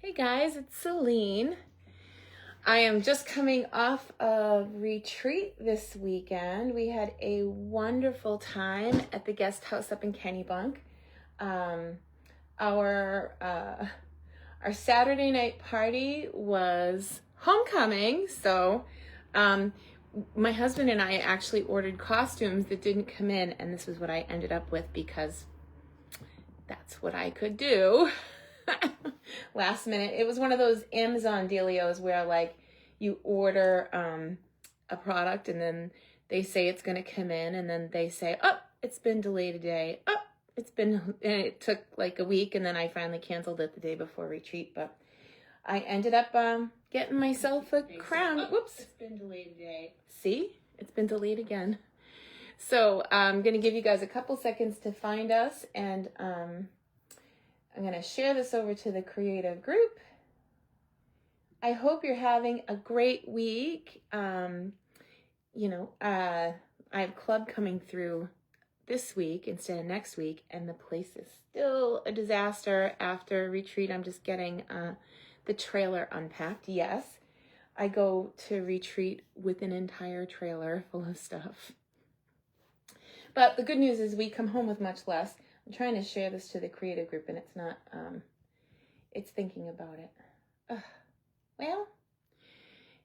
Hey guys, it's Selene. I am just coming off of retreat this weekend. We had a wonderful time at the guest house up in Kennebunk. Our Saturday night party was homecoming, so my husband and I actually ordered costumes that didn't come in, and this was what I ended up with because that's what I could do. Last minute. It was one of those Amazon dealios where like you order a product and then they say it's going to come in and then they say, oh, it's been delayed a day. Oh, and it took like a week and then I finally canceled it the day before retreat. But I ended up getting myself a crown. Whoops. It's been delayed a day. See? It's been delayed again. So I'm going to give you guys a couple seconds to find us, and I'm going to share this over to the creative group. I hope you're having a great week. I have club coming through this week instead of next week, and the place is still a disaster after retreat. I'm just getting the trailer unpacked. Yes, I go to retreat with an entire trailer full of stuff. But the good news is we come home with much less. I'm trying to share this to the creative group and it's not, it's thinking about it. Well,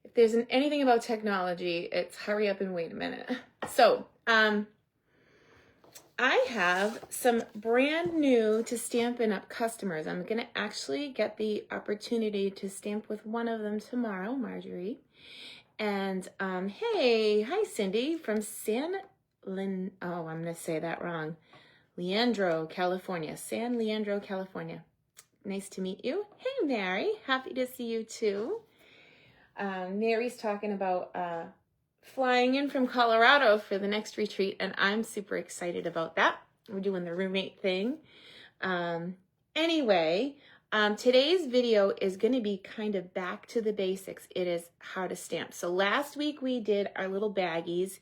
if there's anything about technology, it's hurry up and wait a minute. So, I have some brand new to Stampin' Up customers. I'm going to actually get the opportunity to stamp with one of them tomorrow, Marjorie. And, hi Cindy from I'm going to say that wrong. Leandro, California. San Leandro, California. Nice to meet you. Hey, Mary. Happy to see you, too. Mary's talking about flying in from Colorado for the next retreat, and I'm super excited about that. We're doing the roommate thing. Anyway, today's video is going to be kind of back to the basics. It is how to stamp. So last week we did our little baggies,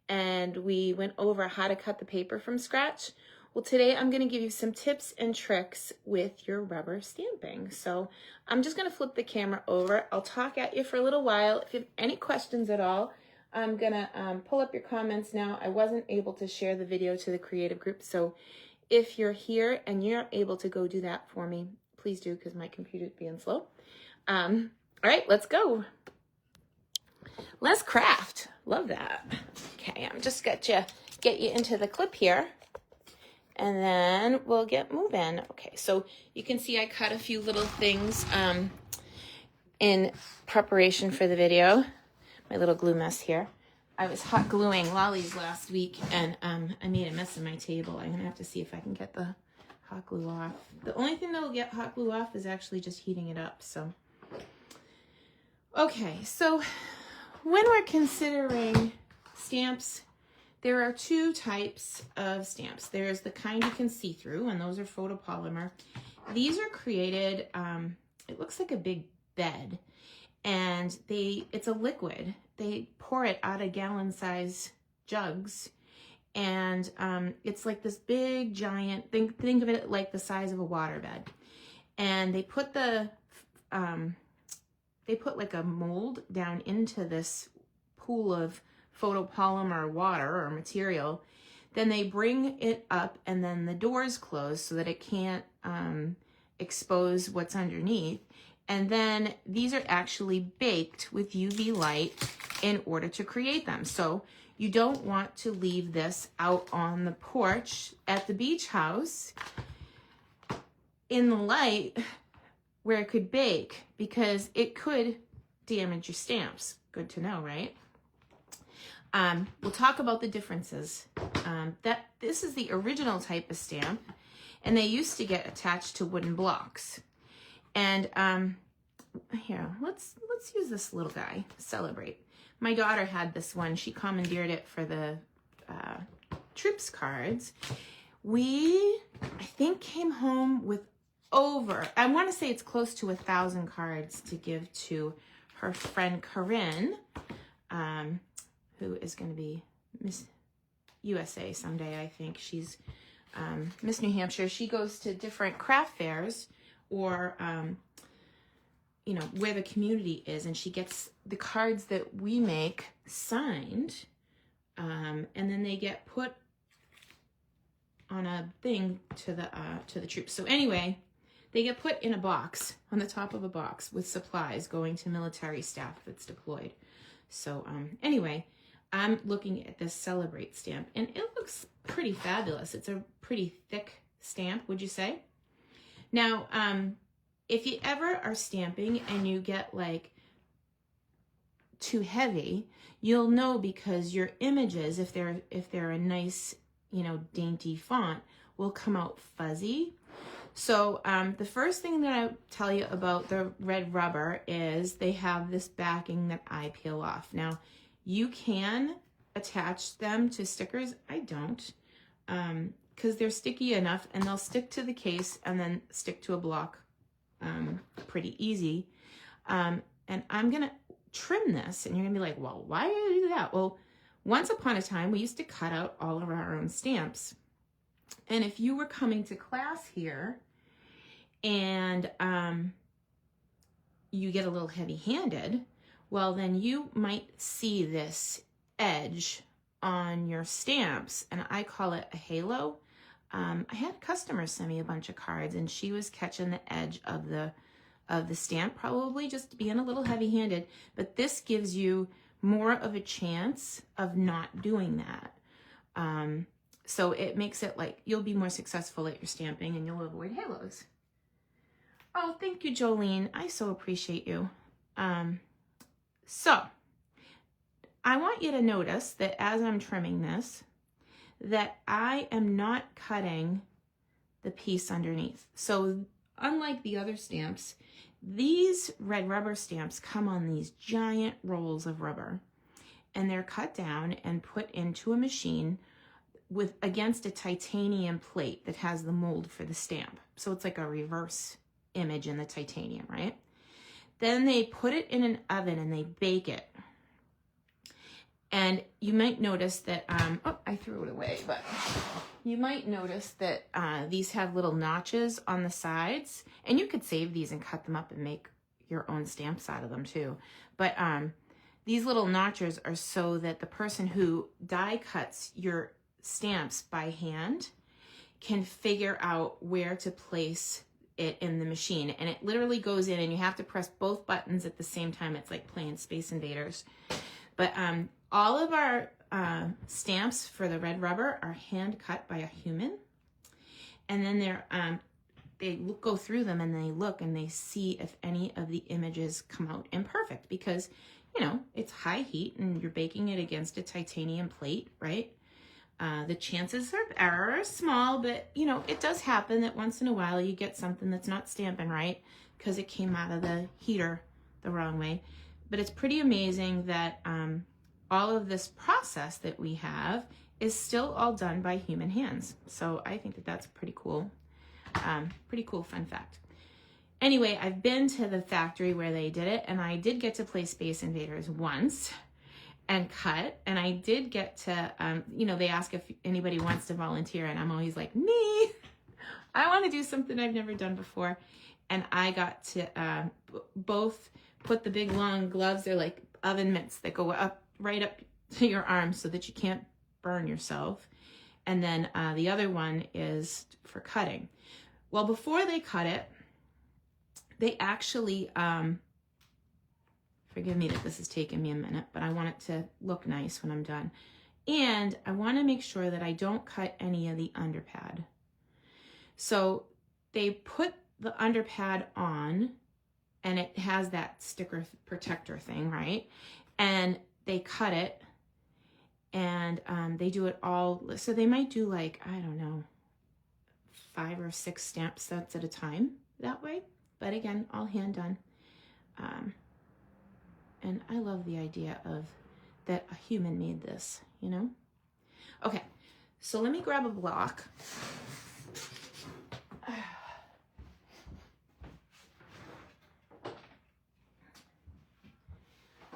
and we went over how to cut the paper from scratch. Well, today I'm going to give you some tips and tricks with your rubber stamping. So I'm just going to flip the camera over. I'll talk at you for a little while. If you have any questions at all, I'm going to pull up your comments now. I wasn't able to share the video to the creative group. So if you're here and you're able to go do that for me, please do, because my computer's being slow. All right, let's go. Let's craft. Love that. Okay, I'm just get you into the clip here. And then we'll get moving. Okay, so you can see I cut a few little things in preparation for the video. My little glue mess here. I was hot gluing lollies last week, and I made a mess of my table. I'm gonna have to see if I can get the hot glue off. The only thing that will get hot glue off is actually just heating it up. So, okay, so when we're considering stamps, there are two types of stamps. There's the kind you can see through, and those are photopolymer. These are created, it looks like a big bed, and it's a liquid. They pour it out of gallon-size jugs, and it's like this big, giant, think of it like the size of a waterbed. And they put like a mold down into this pool of photopolymer water or material. Then they bring it up and then the doors close so that it can't expose what's underneath. And then these are actually baked with UV light in order to create them. So you don't want to leave this out on the porch at the beach house in the light where it could bake, because it could damage your stamps. Good to know, right? We'll talk about the differences. This is the original type of stamp, and they used to get attached to wooden blocks. And here, let's use this little guy. Celebrate. My daughter had this one. She commandeered it for the troops cards. I think, came home with I want to say it's close to 1,000 cards to give to her friend Corinne, who is going to be Miss USA someday, I think. She's Miss New Hampshire. She goes to different craft fairs or you know, where the community is, and she gets the cards that we make signed, and then they get put on a thing to the troops. So anyway, they get put in a box, on the top of a box with supplies going to military staff that's deployed. So anyway, I'm looking at this Celebrate stamp, and it looks pretty fabulous. It's a pretty thick stamp, would you say? Now, if you ever are stamping and you get like too heavy, you'll know, because your images, if they're a nice, you know, dainty font, will come out fuzzy. So the first thing that I tell you about the red rubber is they have this backing that I peel off. Now, you can attach them to stickers. I don't, because they're sticky enough and they'll stick to the case and then stick to a block pretty easy. And I'm going to trim this, and you're going to be like, well, why do you do that? Well, once upon a time, we used to cut out all of our own stamps. And if you were coming to class here and you get a little heavy-handed, well, then you might see this edge on your stamps, and I call it a halo. I had a customer send me a bunch of cards, and she was catching the edge of the stamp, probably just being a little heavy-handed, but this gives you more of a chance of not doing that. So it makes it like you'll be more successful at your stamping and you'll avoid halos. Oh, thank you, Jolene. I so appreciate you. So I want you to notice that as I'm trimming this, that I am not cutting the piece underneath. So unlike the other stamps, these red rubber stamps come on these giant rolls of rubber, and they're cut down and put into a machine with against a titanium plate that has the mold for the stamp. So it's like a reverse image in the titanium, right? Then they put it in an oven and they bake it. And you might notice that, oh, I threw it away, but you might notice that these have little notches on the sides, and you could save these and cut them up and make your own stamps out of them too. But these little notches are so that the person who die cuts your stamps by hand can figure out where to place it in the machine. And it literally goes in, and you have to press both buttons at the same time. It's like playing Space Invaders. But all of our stamps for the red rubber are hand cut by a human, and then they go through them and they look and they see if any of the images come out imperfect, because you know it's high heat and you're baking it against a titanium plate, right? The chances of error are small, but you know it does happen that once in a while you get something that's not stamping right because it came out of the heater the wrong way. But it's pretty amazing that all of this process that we have is still all done by human hands. So I think that that's pretty cool fun fact. Anyway, I've been to the factory where they did it, and I did get to play Space Invaders once and cut, and I did get to, you know, they ask if anybody wants to volunteer, and I'm always like, me, I want to do something I've never done before. And I got to both put the big long gloves, they're like oven mitts that go up right up to your arm so that you can't burn yourself. And then the other one is for cutting. Well, before they cut it, they actually, forgive me that this is taking me a minute, but I want it to look nice when I'm done. And I want to make sure that I don't cut any of the underpad. So they put the underpad on, and it has that sticker protector thing, right? And they cut it, and they do it all. So they might do like, I don't know, 5 or 6 stamp sets at a time that way. But again, all hand done. And I love the idea of that a human made this, you know? Okay, so let me grab a block.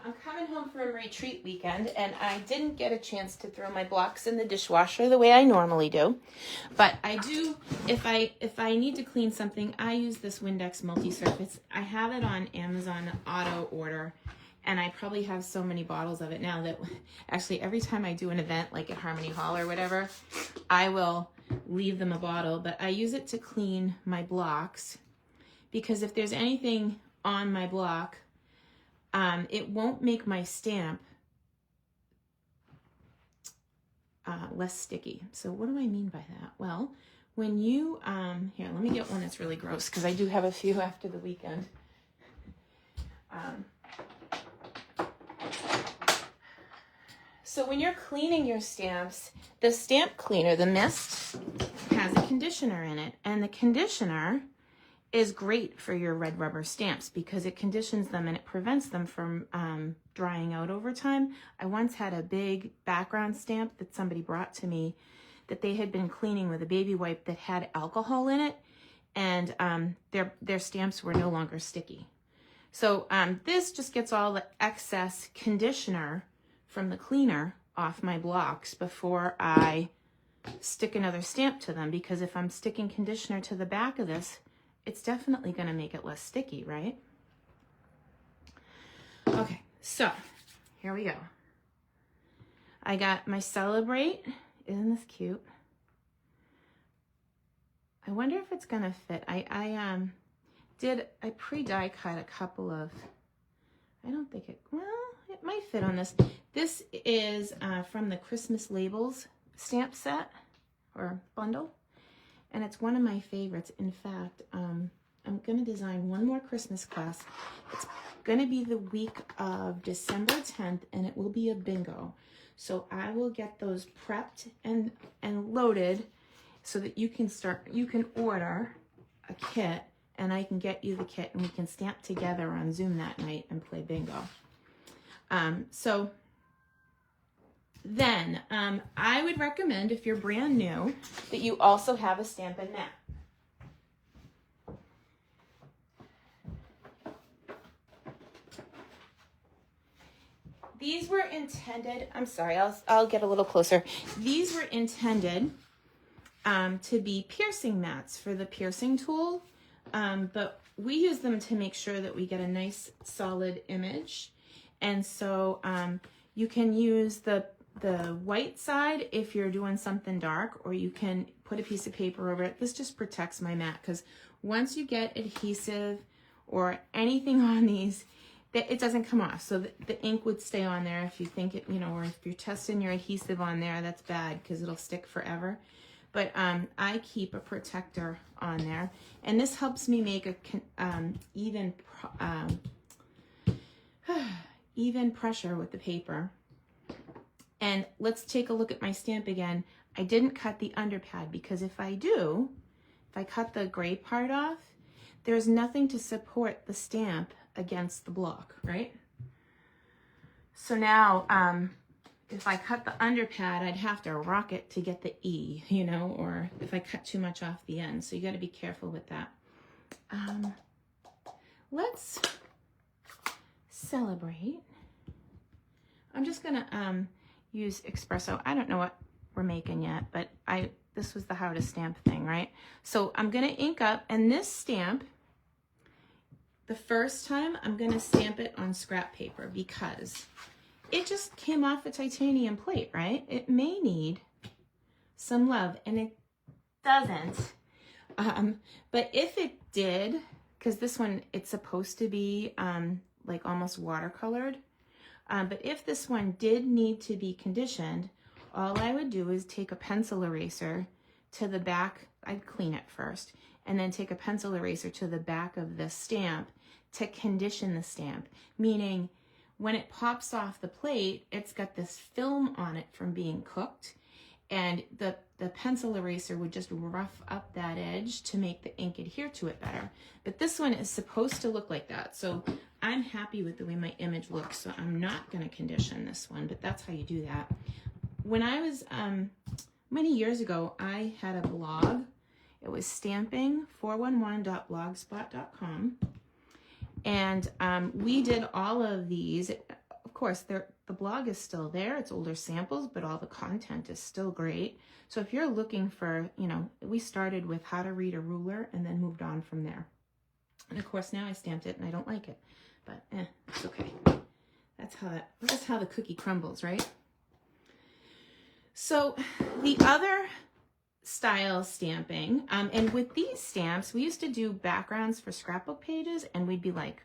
I'm coming home from retreat weekend, and I didn't get a chance to throw my blocks in the dishwasher the way I normally do. But I do, if I need to clean something, I use this Windex multi-surface. I have it on Amazon auto order, and I probably have so many bottles of it now that actually every time I do an event like at Harmony Hall or whatever, I will leave them a bottle. But I use it to clean my blocks, because if there's anything on my block, it won't make my stamp less sticky. So what do I mean by that? Well, when you, here, let me get one that's really gross, because I do have a few after the weekend. So when you're cleaning your stamps, the stamp cleaner, the mist, has a conditioner in it, and the conditioner is great for your red rubber stamps because it conditions them and it prevents them from drying out over time. I once had a big background stamp that somebody brought to me that they had been cleaning with a baby wipe that had alcohol in it, and their stamps were no longer sticky. So this just gets all the excess conditioner from the cleaner off my blocks before I stick another stamp to them, because if I'm sticking conditioner to the back of this, it's definitely going to make it less sticky, right? Okay, so here we go. I got my Celebrate. Isn't this cute? I wonder if it's going to fit. I pre-die cut a couple of, I don't think it, well, it might fit on this. This is from the Christmas Labels stamp set or bundle. And it's one of my favorites. In fact, I'm going to design one more Christmas class. It's going to be the week of December 10th, and it will be a bingo. So I will get those prepped and loaded so that you can order a kit, and I can get you the kit, and we can stamp together on Zoom that night and play bingo. Then I would recommend, if you're brand new, that you also have a Stampin' mat. These were intended, I'm sorry, I'll get a little closer. These were intended to be piercing mats for the piercing tool, but we use them to make sure that we get a nice solid image. And so you can use the white side if you're doing something dark, or you can put a piece of paper over it. This just protects my mat, because once you get adhesive or anything on these, it doesn't come off. So the ink would stay on there if you think it, or if you're testing your adhesive on there, that's bad because it'll stick forever. But I keep a protector on there, and this helps me make a even pressure with the paper. And let's take a look at my stamp again. I didn't cut the underpad, because if I cut the gray part off, there's nothing to support the stamp against the block, right? So now, if I cut the underpad, I'd have to rock it to get the E, or if I cut too much off the end. So you got to be careful with that. Let's celebrate. I'm just going to use espresso. I don't know what we're making yet, but this was the how to stamp thing, right? So I'm going to ink up, and this stamp, the first time I'm going to stamp it on scrap paper because it just came off a titanium plate, right? It may need some love, and it doesn't. But if it did, because this one, it's supposed to be like almost watercolored, but if this one did need to be conditioned, all I would do is take a pencil eraser to the back. I'd clean it first, and then take a pencil eraser to the back of the stamp to condition the stamp, meaning when it pops off the plate, it's got this film on it from being cooked, and the pencil eraser would just rough up that edge to make the ink adhere to it better. But this one is supposed to look like that, so I'm happy with the way my image looks, so I'm not going to condition this one, but that's how you do that. When I was, many years ago, I had a blog. It was stamping411.blogspot.com, and we did all of these. Of course, the blog is still there. It's older samples, but all the content is still great. So if you're looking for, you know, we started with how to read a ruler and then moved on from there. And of course, now I stamped it and I don't like it, but it's okay. That's how the cookie crumbles, right? So the other style stamping, and with these stamps, we used to do backgrounds for scrapbook pages, and we'd be like,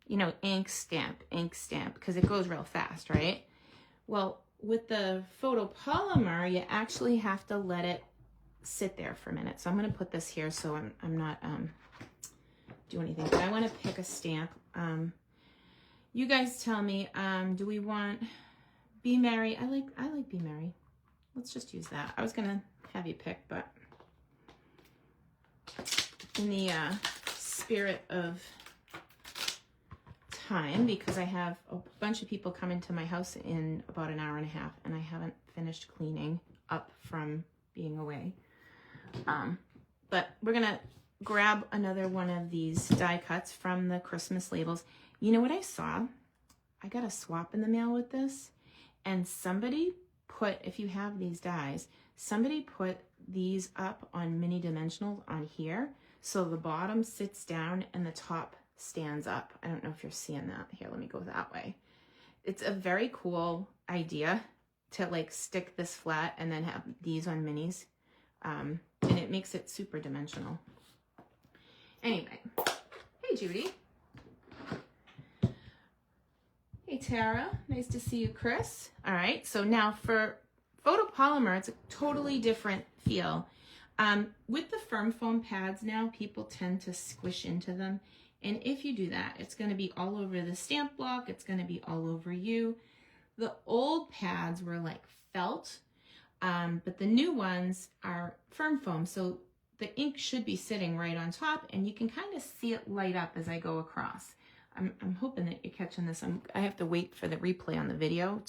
you know, ink stamp, because it goes real fast, right? Well, with the photopolymer, you actually have to let it sit there for a minute. So I'm going to put this here so I'm not do anything, but I want to pick a stamp. You guys tell me, do we want Be Merry? I like Be Merry. Let's just use that. I was going to have you pick, but in the spirit of time, because I have a bunch of people coming to my house in about an hour and a half, and I haven't finished cleaning up from being away. But we're gonna grab another one of these die cuts from the Christmas labels. You know what I saw? I got a swap in the mail with this, and somebody put, if you have these dies, somebody put these up on mini dimensionals on here, so the bottom sits down and the top stands up. I don't know if you're seeing that. Here, let me go that way. It's a very cool idea to like stick this flat and then have these on minis. And it makes it super dimensional. Anyway, hey Judy. Hey Tara, nice to see you, Chris. All right, so now for photopolymer, it's a totally different feel. With the firm foam pads now, people tend to squish into them. And if you do that, it's going to be all over the stamp block. It's going to be all over you. The old pads were like felt, but the new ones are firm foam. So the ink should be sitting right on top, and you can kind of see it light up as I go across. I'm hoping that you're catching this. I have to wait for the replay on the video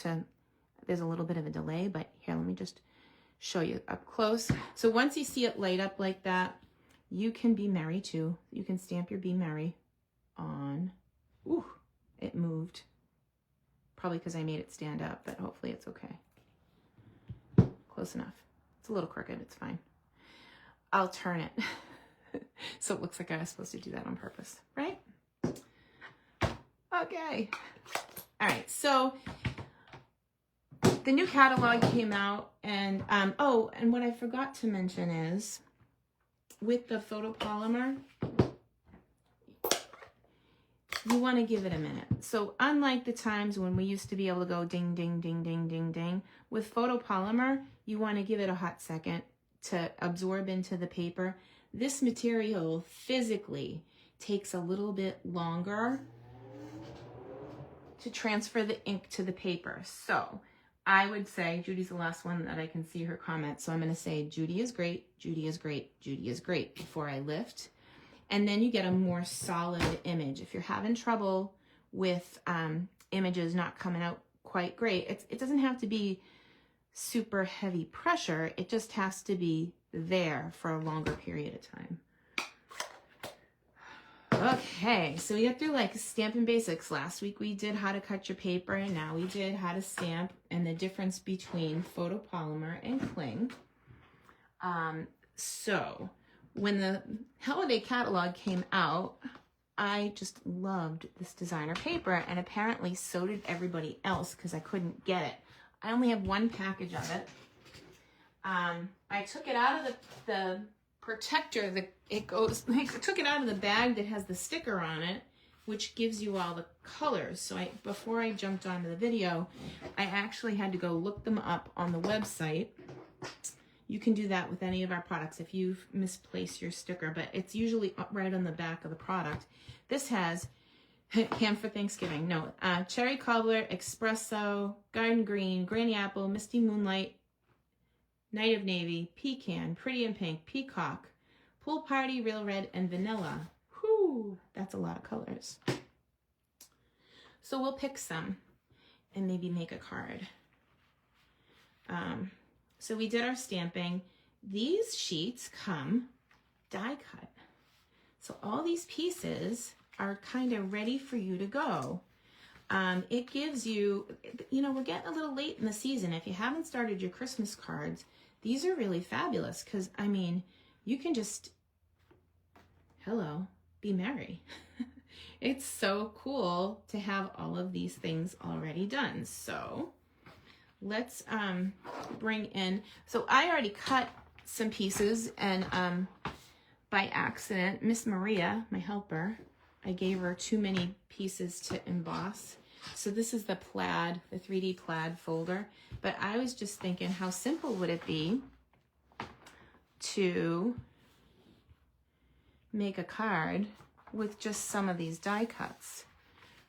there's a little bit of a delay, but here, let me just show you up close. So once you see it light up like that, you can be merry too. You can stamp your Be Merry on. Ooh, it moved. Probably because I made it stand up, but hopefully it's okay. Close enough. It's a little crooked, it's fine. I'll turn it so it looks like I was supposed to do that on purpose, right? Okay. All right, so the new catalog came out, and oh, and what I forgot to mention is with the photopolymer, you want to give it a minute. So unlike the times when we used to be able to go ding, ding, ding, ding, ding, ding, with photopolymer, you want to give it a hot second to absorb into the paper. This material physically takes a little bit longer to transfer the ink to the paper. So I would say, Judy's the last one that I can see her comment, so I'm going to say Judy is great, Judy is great, Judy is great before I lift. And then you get a more solid image. If you're having trouble with images not coming out quite great, it doesn't have to be super heavy pressure. It just has to be there for a longer period of time. Okay, so we got through like stamping basics. Last week we did how to cut your paper, and now we did how to stamp and the difference between photopolymer and cling. So when the holiday catalog came out, I just loved this designer paper, and apparently so did everybody else because I couldn't get it. I only have one package of it. I took it out of the protector that it goes, I took it out of the bag that has the sticker on it, which gives you all the colors. So before I jumped onto the video, I actually had to go look them up on the website. You can do that with any of our products if you've misplaced your sticker, but it's usually right on the back of the product. This has Ham for Thanksgiving, no, Cherry Cobbler, Espresso, Garden Green, Granny Apple, Misty Moonlight, Night of Navy, Pecan, Pretty in Pink, Peacock, Pool Party, Real Red, and Vanilla. Whew, that's a lot of colors. So we'll pick some and maybe make a card. So we did our stamping. These sheets come die cut. So all these pieces are kind of ready for you to go. it gives you, you know, we're getting a little late in the season. If you haven't started your Christmas cards, these are really fabulous because, I mean, you can just, hello, be merry. It's so cool to have all of these things already done. So let's bring in, so I already cut some pieces, and by accident, Miss Maria, my helper, I gave her too many pieces to emboss. So this is the plaid, the 3D plaid folder. But I was just thinking, how simple would it be to make a card with just some of these die cuts?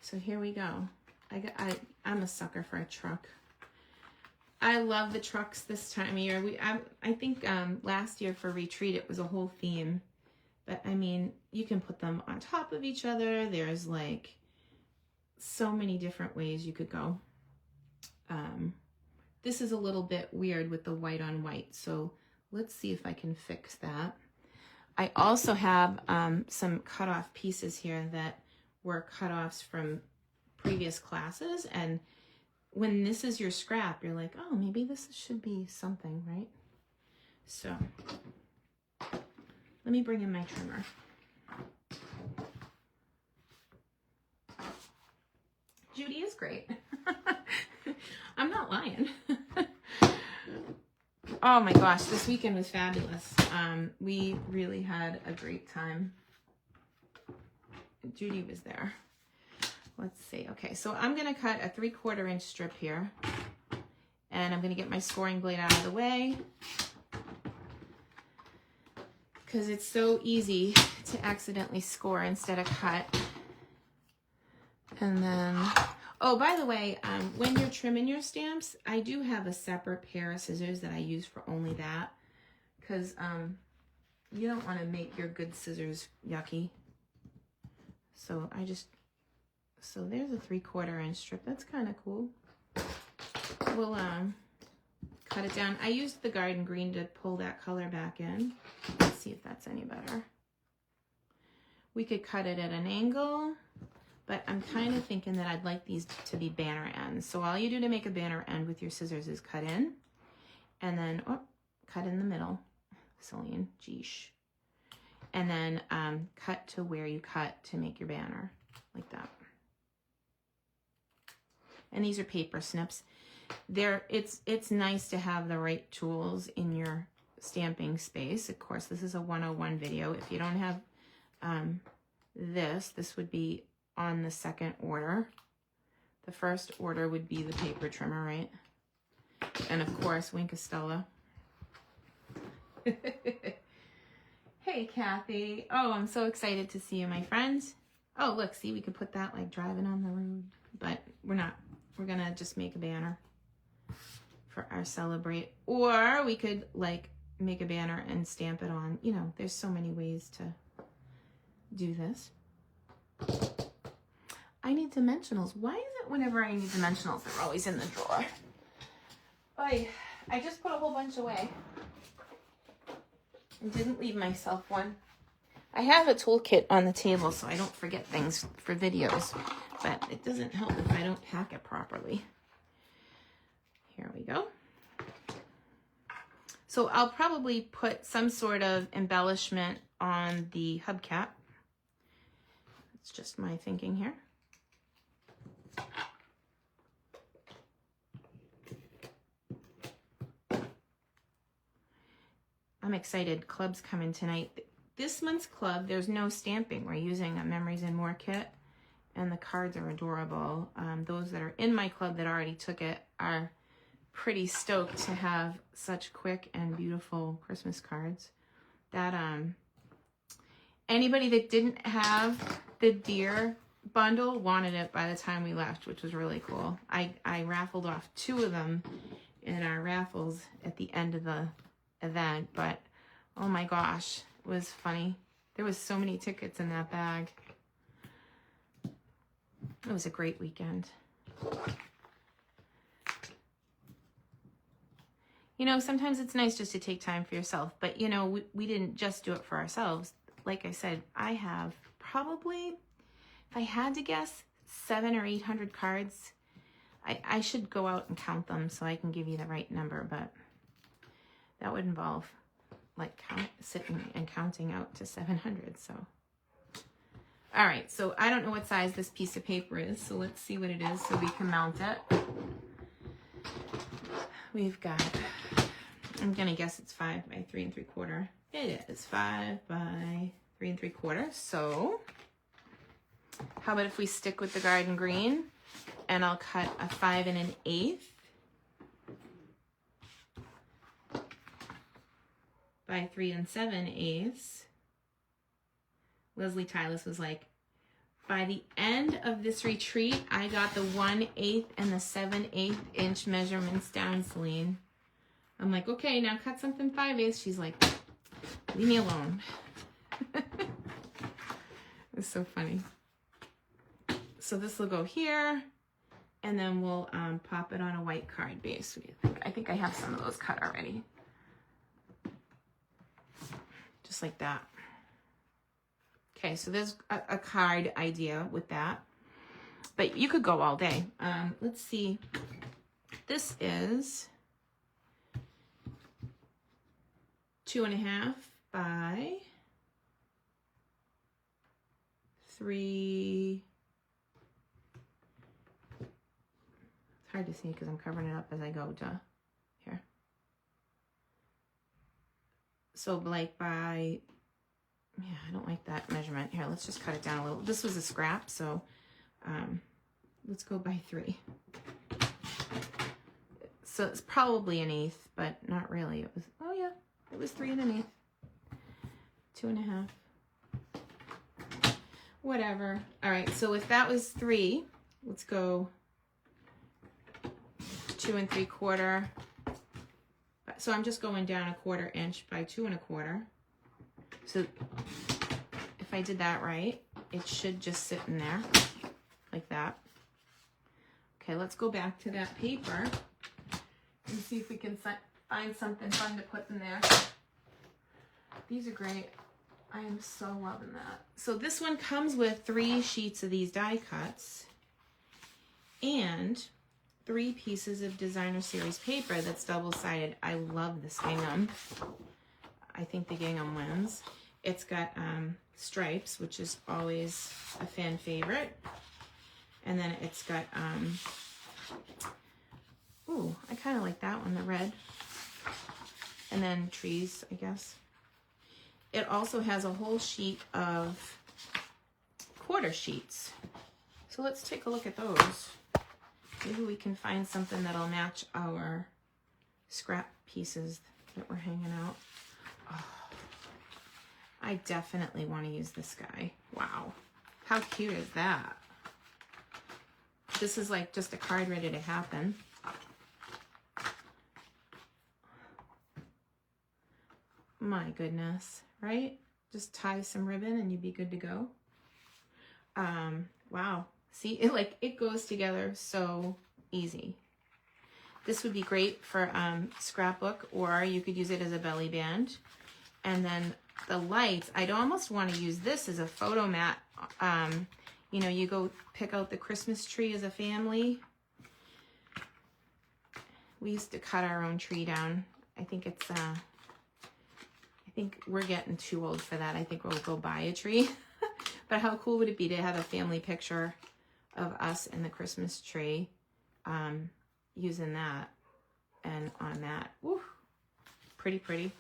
So here we go. I'm a sucker for a truck. I love the trucks this time of year. I think last year for retreat it was a whole theme, but I mean, you can put them on top of each other. There's like so many different ways you could go. This is a little bit weird with the white on white, so let's see if I can fix that. I also have some cut-off pieces here that were cut-offs from previous classes, and when this is your scrap, you're like, oh, maybe this should be something, right? So let me bring in my trimmer. Judy is great. I'm not lying. Oh my gosh, this weekend was fabulous. We really had a great time. Judy was there. Let's see. Okay, so I'm going to cut a 3/4 inch strip here. And I'm going to get my scoring blade out of the way, because it's so easy to accidentally score instead of cut. And then, oh, by the way, when you're trimming your stamps, I do have a separate pair of scissors that I use for only that, because you don't want to make your good scissors yucky. So so there's a 3/4 inch strip. That's kind of cool. We'll cut it down. I used the garden green to pull that color back in. Let's see if that's any better. We could cut it at an angle, but I'm kind of thinking that I'd like these to be banner ends. So all you do to make a banner end with your scissors is cut in, and then cut in the middle, Selene, geesh. And then cut to where you cut to make your banner, like that. And these are paper snips. It's nice to have the right tools in your stamping space. Of course, this is a 101 video. If you don't have this would be on the second order. The first order would be the paper trimmer, right? And of course, Wink Estella. Hey, Kathy. Oh, I'm so excited to see you, my friends. Oh, look, see, we could put that like driving on the road, but we're not. We're gonna just make a banner for our celebrate. Or we could like make a banner and stamp it on. You know, there's so many ways to do this. I need dimensionals. Why is it whenever I need dimensionals, they're always in the drawer? I just put a whole bunch away and didn't leave myself one. I have a toolkit on the table so I don't forget things for videos, but it doesn't help if I don't pack it properly. Here we go. So I'll probably put some sort of embellishment on the hubcap. It's just my thinking here. I'm excited. Club's coming tonight. This month's club, there's no stamping. We're using a Memories and More kit, and the cards are adorable. Those that are in my club that already took it are pretty stoked to have such quick and beautiful Christmas cards. That anybody that didn't have the deer bundle wanted it by the time we left, which was really cool. I raffled off 2 of them in our raffles at the end of the event, but oh my gosh, it was funny. There was so many tickets in that bag. It was a great weekend. You know, sometimes it's nice just to take time for yourself, but you know, we didn't just do it for ourselves. Like I said, I have probably, if I had to guess, 700 or 800 cards. I should go out and count them so I can give you the right number, but that would involve like sitting and counting out to 700. So, all right, so I don't know what size this piece of paper is, so let's see what it is so we can mount it. We've got, I'm gonna guess it's 5 by 3 3/4. It is 5 by 3 3/4. So how about if we stick with the garden green, and I'll cut a 5 1/8 by 3 7/8. Leslie Tylis was like, by the end of this retreat, I got the 1/8 and the 7/8 inch measurements down, Selene. I'm like, okay, now cut something 5/8. She's like, leave me alone. It's so funny. So this will go here, and then we'll pop it on a white card base. I think I have some of those cut already. Just like that. Okay, so there's a card idea with that, but you could go all day. Let's see. This is 2.5 by 3. It's hard to see because I'm covering it up as I go to here. So like by, yeah, I don't like that measurement. Here, let's just cut it down a little. This was a scrap, so let's go by 3. So it's probably 1/8, but not really. It was, oh yeah, it was 3 1/8. 2.5. Whatever. All right, so if that was 3, let's go 2 3/4. So I'm just going down 1/4 inch by 2 1/4. So if I did that right, it should just sit in there like that. Okay, let's go back to that paper and see if we can find something fun to put in there. These are great. I am so loving that. So this one comes with 3 sheets of these die cuts and 3 pieces of designer series paper that's double-sided. I love this gingham. I think the gingham wins. It's got stripes, which is always a fan favorite. And then it's got, ooh, I kind of like that one, the red. And then trees, I guess. It also has a whole sheet of quarter sheets. So let's take a look at those. Maybe we can find something that'll match our scrap pieces that we're hanging out. Oh, I definitely want to use this guy. Wow. How cute is that? This is like just a card ready to happen. My goodness, right? Just tie some ribbon and you'd be good to go. Wow. See, it goes together so easy. This would be great for scrapbook, or you could use it as a belly band. And then the lights, I'd almost want to use this as a photo mat. You know, you go pick out the Christmas tree as a family. We used to cut our own tree down. I think it's, I think we're getting too old for that. I think we'll go buy a tree. But how cool would it be to have a family picture of us and the Christmas tree, using that and on that. Woo, pretty, pretty.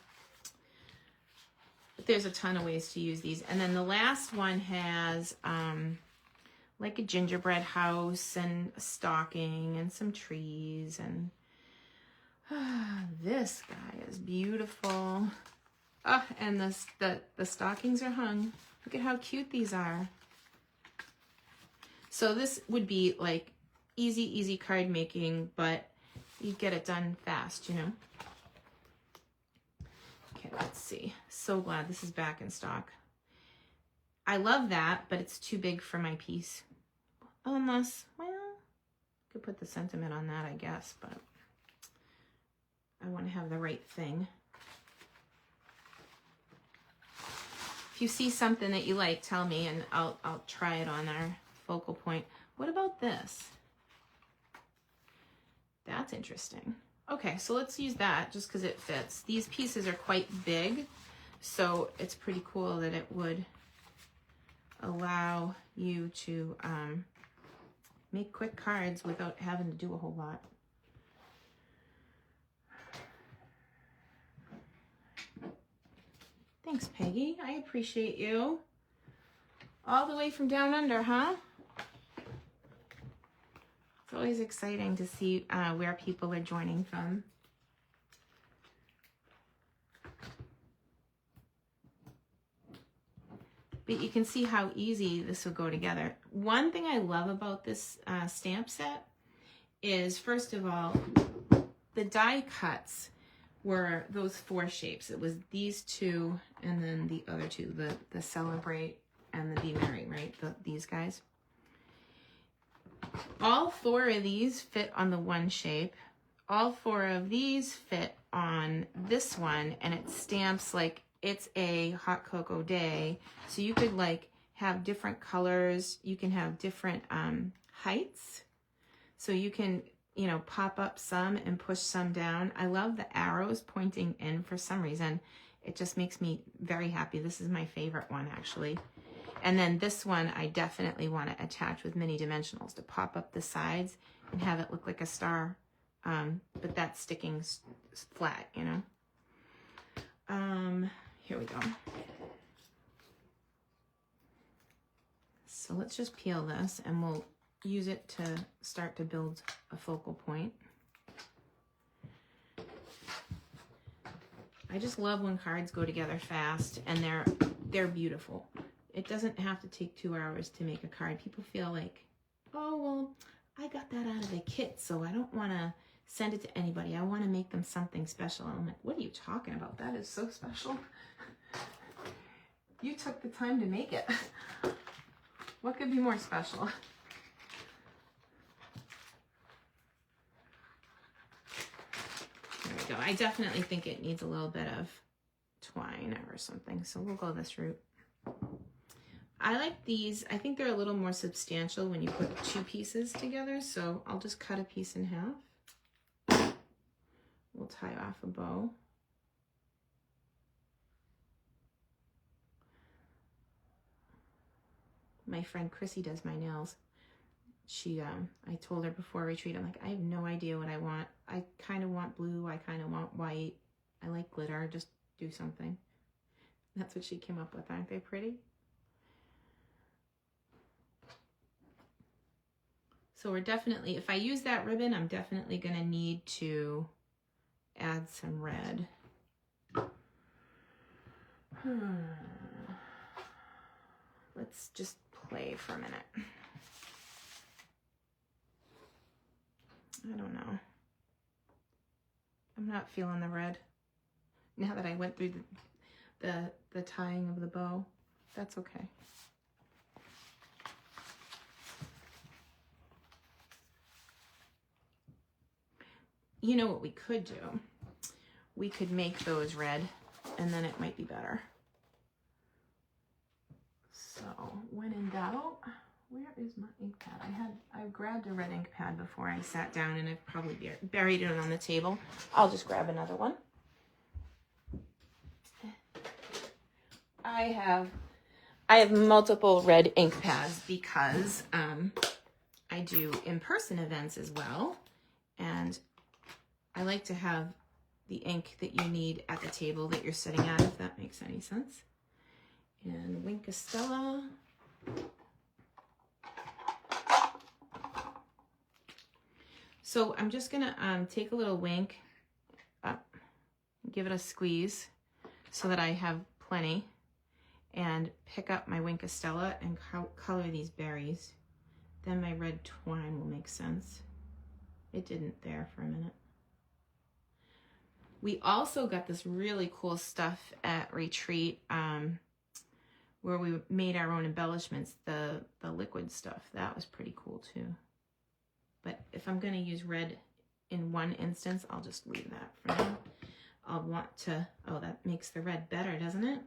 But there's a ton of ways to use these. And then the last one has like a gingerbread house and a stocking and some trees. And this guy is beautiful. Oh, and the stockings are hung. Look at how cute these are. So this would be like easy card making, but you get it done fast, you know. Okay, let's see. So glad this is back in stock. I love that, but it's too big for my piece. Unless, well, I could put the sentiment on that, I guess, but I want to have the right thing. If you see something that you like, tell me, and I'll try it on our focal point. What about this? That's interesting. Okay, so let's use that just because it fits. These pieces are quite big, so it's pretty cool that it would allow you to make quick cards without having to do a whole lot. Thanks, Peggy. I appreciate you. All the way from down under, huh? It's always exciting to see where people are joining from. But you can see how easy this will go together. One thing I love about this stamp set is, first of all, the die cuts were those 4 shapes. It was these 2 and then the other 2, the Celebrate and the Be Merry, right? These guys. All 4 of these fit on the one shape. All 4 of these fit on this one, and it stamps like it's a hot cocoa day. So you could like have different colors. You can have different heights. So you can, you know, pop up some and push some down. I love the arrows pointing in for some reason. It just makes me very happy. This is my favorite one, actually. And then this one, I definitely want to attach with mini dimensionals to pop up the sides and have it look like a star. But that's sticking flat, you know. Here we go. So let's just peel this and we'll use it to start to build a focal point. I just love when cards go together fast and they're beautiful. It doesn't have to take 2 hours to make a card. People feel like, oh, well, I got that out of the kit, so I don't want to send it to anybody. I want to make them something special. And I'm like, what are you talking about? That is so special. You took the time to make it. What could be more special? There we go. I definitely think it needs a little bit of twine or something, so we'll go this route. I like these. I think they're a little more substantial when you put 2 pieces together, so I'll just cut a piece in half. We'll tie off a bow. My friend Chrissy does my nails. She, I told her before retreat, I'm like, I have no idea what I want. I kind of want blue. I kind of want white. I like glitter. Just do something. That's what she came up with. Aren't they pretty? So we're definitely, if I use that ribbon, I'm definitely going to need to add some red. Let's just play for a minute. I don't know. I'm not feeling the red. Now that I went through the tying of the bow, that's okay. You know what we could do? We could make those red, and then it might be better. So when in doubt, where is my ink pad? I grabbed a red ink pad before I sat down, and I've probably buried it on the table. I'll just grab another one. I have multiple red ink pads because I do in-person events as well, and I like to have the ink that you need at the table that you're sitting at, if that makes any sense. And Wink Stella. So I'm just gonna take a little Wink up, give it a squeeze so that I have plenty, and pick up my Wink Stella and color these berries. Then my red twine will make sense. It didn't there for a minute. We also got this really cool stuff at retreat where we made our own embellishments, the liquid stuff. That was pretty cool too. But if I'm going to use red in one instance, I'll just leave that for now. I'll want to, oh, that makes the red better, doesn't it?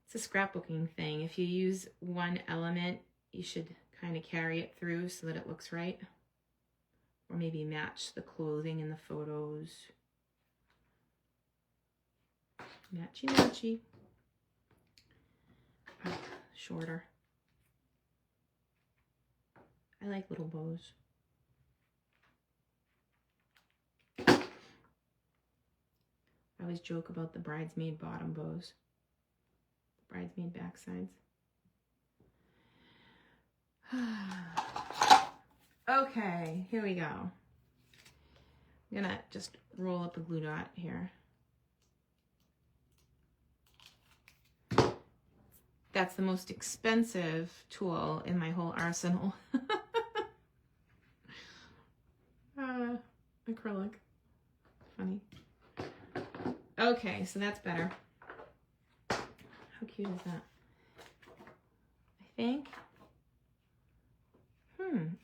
It's a scrapbooking thing. If you use one element you should kind of carry it through so that it looks right. Or maybe match the clothing in the photos. Matchy matchy. Oh, shorter. I like little bows. I always joke about the bridesmaid bottom bows. Bridesmaid backsides. Okay, here we go. I'm gonna just roll up a glue dot here. That's the most expensive tool in my whole arsenal. Acrylic. Funny. Okay, so that's better. How cute is that?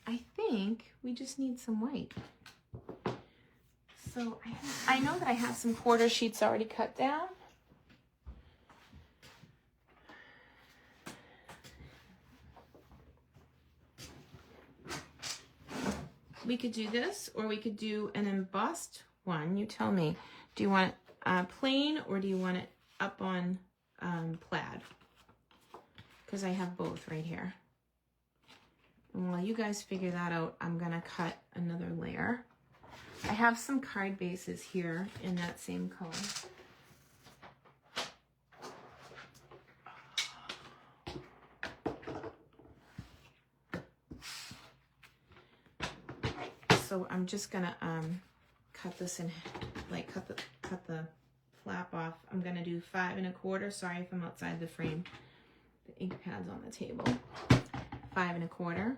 I think we just need some white. So I know that I have some quarter sheets already cut down. We could do this, or we could do an embossed one. You tell me. Do you want it plain, or do you want it up on plaid? Because I have both right here. And while you guys figure that out, I'm gonna cut another layer. I have some card bases here in that same color. So I'm just gonna cut this in, like cut the flap off. I'm gonna do 5 1/4. Sorry if I'm outside the frame. The ink pad's on the table. 5 1/4.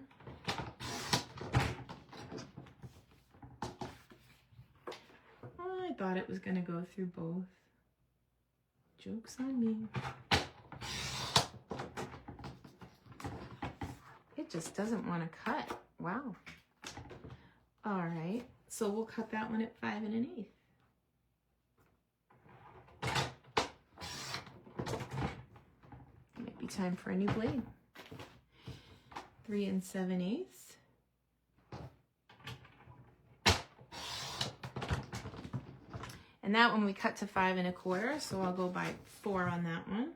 Oh, I thought it was gonna go through both. Joke's on me. It just doesn't want to cut. Wow. All right, so we'll cut that one at 5 1/8. Might be time for a new blade. 3 7/8. And that one we cut to 5 1/4, so I'll go by 4 on that one.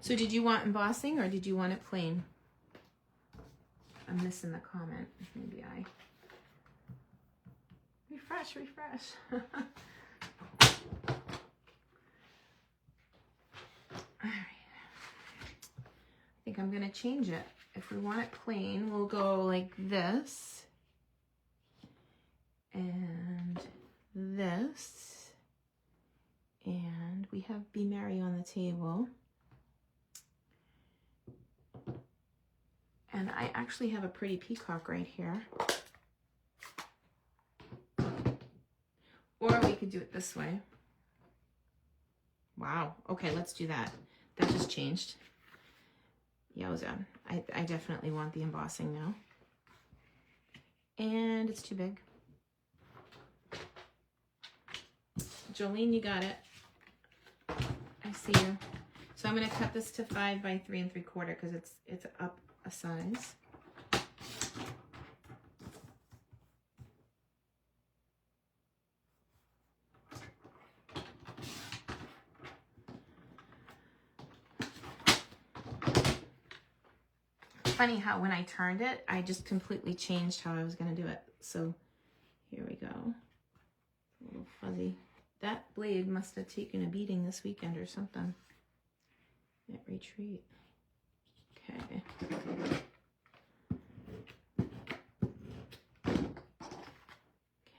So did you want embossing or did you want it plain? I'm missing the comment. Maybe I refresh. All right. I think I'm gonna change it. If we want it plain, we'll go like this and this, and we have Be Merry on the table. And I actually have a pretty peacock right here. Or we could do it this way. Wow. Okay, let's do that. That just changed. Yowza. I definitely want the embossing now. And it's too big. Jolene, you got it. I see you. So I'm going to cut this to 5 by 3 3/4 because it's up a size. Funny how when I turned it, I just completely changed how I was going to do it. So here we go. A little fuzzy. That blade must have taken a beating this weekend or something. At retreat. Okay.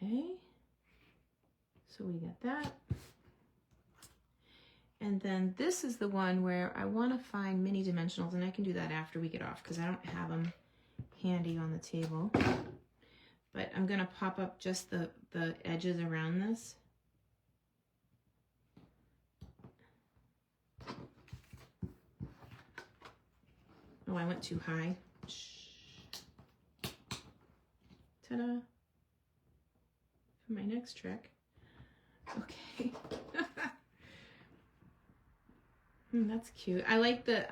Okay. So we got that. And then this is the one where I want to find mini dimensionals, and I can do that after we get off because I don't have them handy on the table. But I'm going to pop up just the edges around this. Oh, I went too high. Ta-da. For my next trick. Okay. That's cute. I like the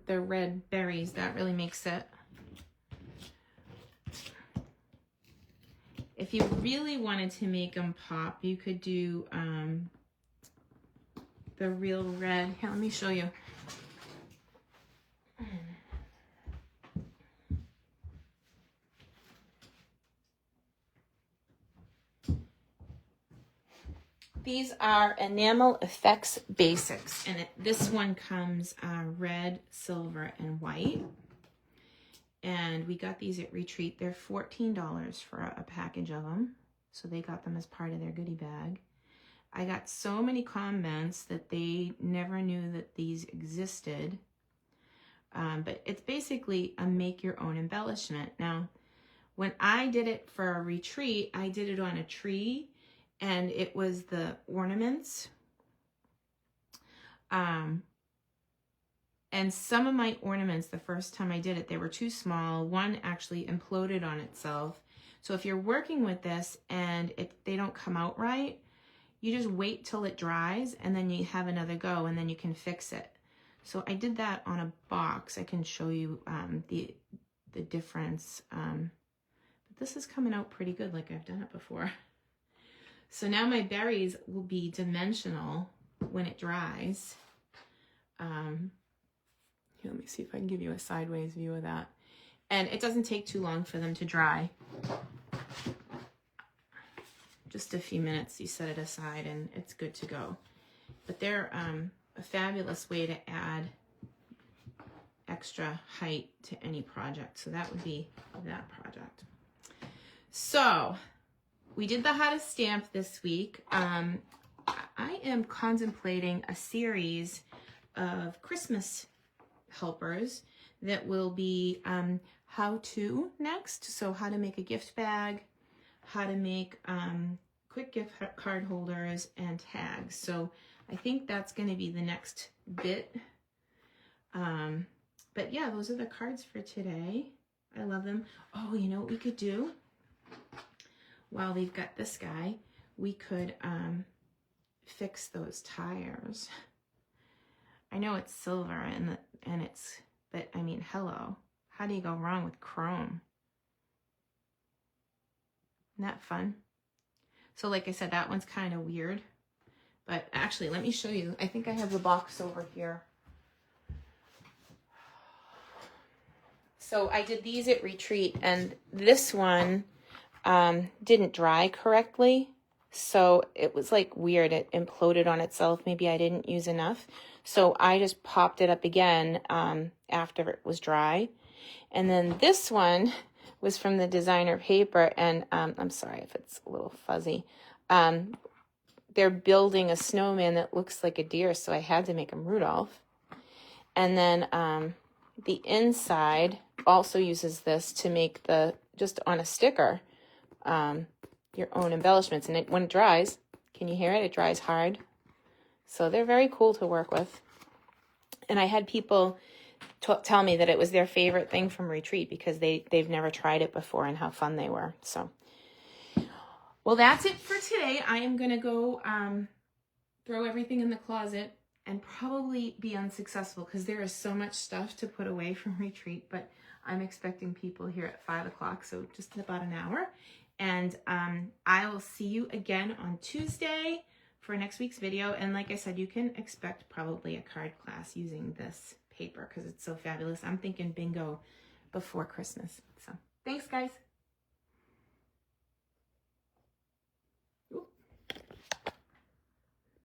red berries. That really makes it. If you really wanted to make them pop, you could do the real red. Here, let me show you. These are Enamel Effects Basics, and this one comes red, silver, and white. And we got these at Retreat. They're $14 for a package of them. So they got them as part of their goodie bag. I got so many comments that they never knew that these existed. But it's basically a make your own embellishment. Now, when I did it for a retreat, I did it on a tree, and it was the ornaments. And some of my ornaments, the first time I did it, they were too small. One actually imploded on itself. So if you're working with this and they don't come out right, you just wait till it dries and then you have another go and then you can fix it. So I did that on a box. I can show you the difference. But this is coming out pretty good, like I've done it before. So now my berries will be dimensional when it dries. Here, let me see if I can give you a sideways view of that. And it doesn't take too long for them to dry. Just a few minutes, you set it aside and it's good to go. But they're a fabulous way to add extra height to any project. So that would be that project. So we did the How to Stamp this week. I am contemplating a series of Christmas helpers that will be how to next. So how to make a gift bag, how to make quick gift card holders and tags. So I think that's going to be the next bit. But yeah, those are the cards for today. I love them. Oh, you know what we could do? While we've got this guy, we could fix those tires. I know it's silver and it's, but I mean, hello. How do you go wrong with chrome? Isn't that fun? So like I said, that one's kind of weird. But actually, let me show you. I think I have the box over here. So I did these at Retreat, and this one didn't dry correctly. So it was like weird. It imploded on itself. Maybe I didn't use enough. So I just popped it up again after it was dry. And then this one was from the designer paper. And I'm sorry if it's a little fuzzy. They're building a snowman that looks like a deer. So I had to make him Rudolph. And then the inside also uses this to make just on a sticker, your own embellishments. And when it dries, can you hear it? It dries hard. So they're very cool to work with. And I had people tell me that it was their favorite thing from Retreat because they've never tried it before and how fun they were. So, well, that's it for today. I am going to go throw everything in the closet and probably be unsuccessful because there is so much stuff to put away from Retreat. But I'm expecting people here at 5 o'clock, so just in about an hour. And I will see you again on Tuesday for next week's video. And like I said, you can expect probably a card class using this paper because it's so fabulous. I'm thinking bingo before Christmas. So thanks, guys.